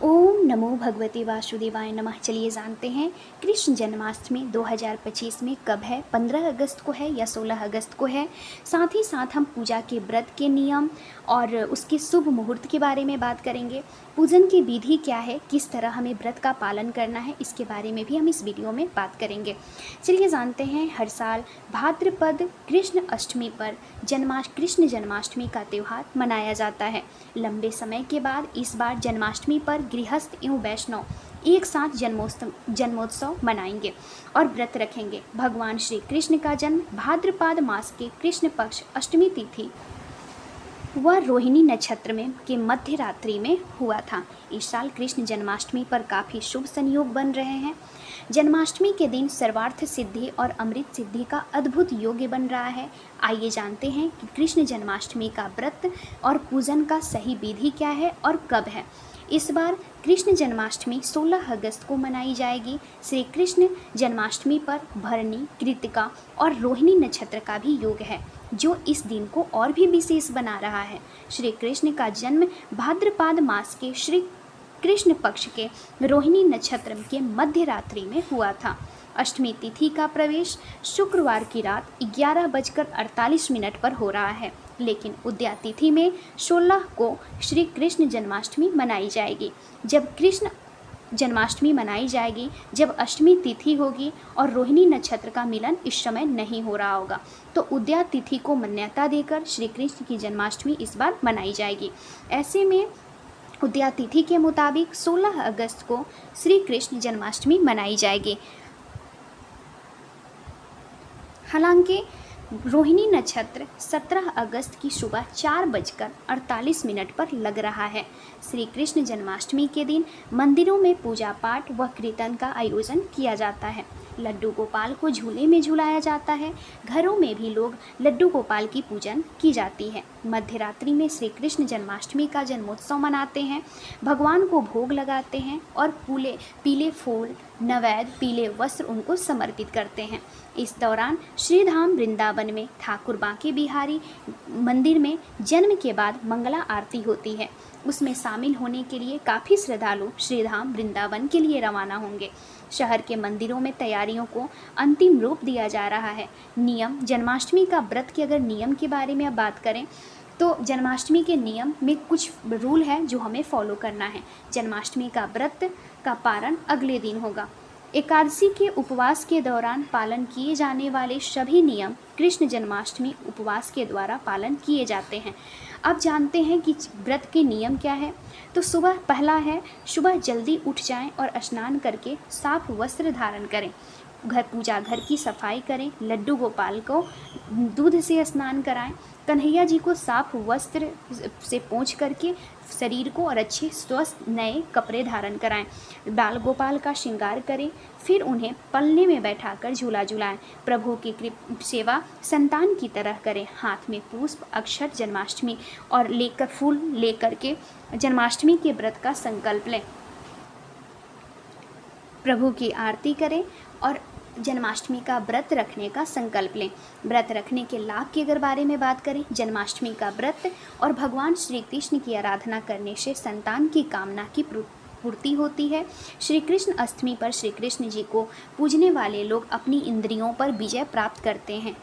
ओम नमो भगवते वासुदेवाय नमः। चलिए जानते हैं कृष्ण जन्माष्टमी 2025 में कब है, 15 अगस्त को है या 16 अगस्त को है। साथ ही साथ हम पूजा के व्रत के नियम और उसके शुभ मुहूर्त के बारे में बात करेंगे। पूजन की विधि क्या है, किस तरह हमें व्रत का पालन करना है, इसके बारे में भी हम इस वीडियो में बात करेंगे। चलिए जानते हैं, हर साल भाद्रपद कृष्ण अष्टमी पर कृष्ण जन्माष्टमी का त्यौहार मनाया जाता है। लंबे समय के बाद इस बार जन्माष्टमी पर गृहस्थ एवं वैष्णव एक साथ जन्मोत्सव मनाएंगे और व्रत रखेंगे। भगवान श्री कृष्ण का जन्म भाद्रपद मास के कृष्ण पक्ष अष्टमी तिथि वह रोहिणी नक्षत्र में के मध्य रात्रि में हुआ था। इस साल कृष्ण जन्माष्टमी पर काफ़ी शुभ संयोग बन रहे हैं। जन्माष्टमी के दिन सर्वार्थ सिद्धि और अमृत सिद्धि का अद्भुत योग बन रहा है। आइए जानते हैं कि कृष्ण जन्माष्टमी का व्रत और पूजन का सही विधि क्या है और कब है। इस बार कृष्ण जन्माष्टमी 16 अगस्त को मनाई जाएगी। श्री कृष्ण जन्माष्टमी पर भरणी, कृतिका और रोहिणी नक्षत्र का भी योग है, जो इस दिन को और भी विशेष बना रहा है। श्री कृष्ण का जन्म भाद्रपद मास के श्री कृष्ण पक्ष के रोहिणी नक्षत्र के मध्य रात्रि में हुआ था। अष्टमी तिथि का प्रवेश शुक्रवार की रात 11:48 पर हो रहा है, लेकिन उद्या तिथि में 16 को श्री कृष्ण जन्माष्टमी मनाई जाएगी। जब कृष्ण जन्माष्टमी मनाई जाएगी जब अष्टमी तिथि होगी और रोहिणी नक्षत्र का मिलन इस समय नहीं हो रहा होगा, तो उद्या तिथि को मान्यता देकर श्री कृष्ण की जन्माष्टमी इस बार मनाई जाएगी। ऐसे में उद्या तिथि के मुताबिक 16 अगस्त को श्री कृष्ण जन्माष्टमी मनाई जाएगी। हालांकि रोहिणी नक्षत्र 17 अगस्त की सुबह 4:48 पर लग रहा है। श्री कृष्ण जन्माष्टमी के दिन मंदिरों में पूजा पाठ व कीर्तन का आयोजन किया जाता है। लड्डू गोपाल को झूले में झुलाया जाता है। घरों में भी लोग लड्डू गोपाल की पूजन की जाती है। मध्य रात्रि में श्री कृष्ण जन्माष्टमी का जन्मोत्सव मनाते हैं, भगवान को भोग लगाते हैं और पीले फूल, नैवेद्य, पीले वस्त्र उनको समर्पित करते हैं। इस दौरान श्रीधाम वृंदावन में ठाकुर बांके बिहारी मंदिर में जन्म के बाद मंगला आरती होती है। उसमें शामिल होने के लिए काफ़ी श्रद्धालु श्रीधाम वृंदावन के लिए रवाना होंगे। शहर के मंदिरों में तैयारियों को अंतिम रूप दिया जा रहा है। नियम, जन्माष्टमी का व्रत के अगर नियम के बारे में अब बात करें तो जन्माष्टमी के नियम में कुछ रूल है जो हमें फॉलो करना है। जन्माष्टमी का व्रत का पारण अगले दिन होगा। एकादशी के उपवास के दौरान पालन किए जाने वाले सभी नियम कृष्ण जन्माष्टमी उपवास के द्वारा पालन किए जाते हैं। अब जानते हैं कि व्रत के नियम क्या है। तो पहला है, सुबह जल्दी उठ जाएं और स्नान करके साफ वस्त्र धारण करें। घर की सफाई करें। लड्डू गोपाल को दूध से स्नान कराएं। कन्हैया जी को साफ वस्त्र से पोंछ करके शरीर को और अच्छे स्वस्थ नए कपड़े धारण कराएं। बाल गोपाल का श्रृंगार करें, फिर उन्हें पलने में बैठाकर झूला झुलाएं। प्रभु की सेवा संतान की तरह करें। हाथ में पुष्प, अक्षत, जन्माष्टमी और फूल लेकर के जन्माष्टमी के व्रत का संकल्प लें। प्रभु की आरती करें और जन्माष्टमी का व्रत रखने का संकल्प लें। व्रत रखने के लाभ के अगर बारे में बात करें, जन्माष्टमी का व्रत और भगवान श्री कृष्ण की आराधना करने से संतान की कामना की पूर्ति होती है। श्री कृष्ण अष्टमी पर श्री कृष्ण जी को पूजने वाले लोग अपनी इंद्रियों पर विजय प्राप्त करते हैं।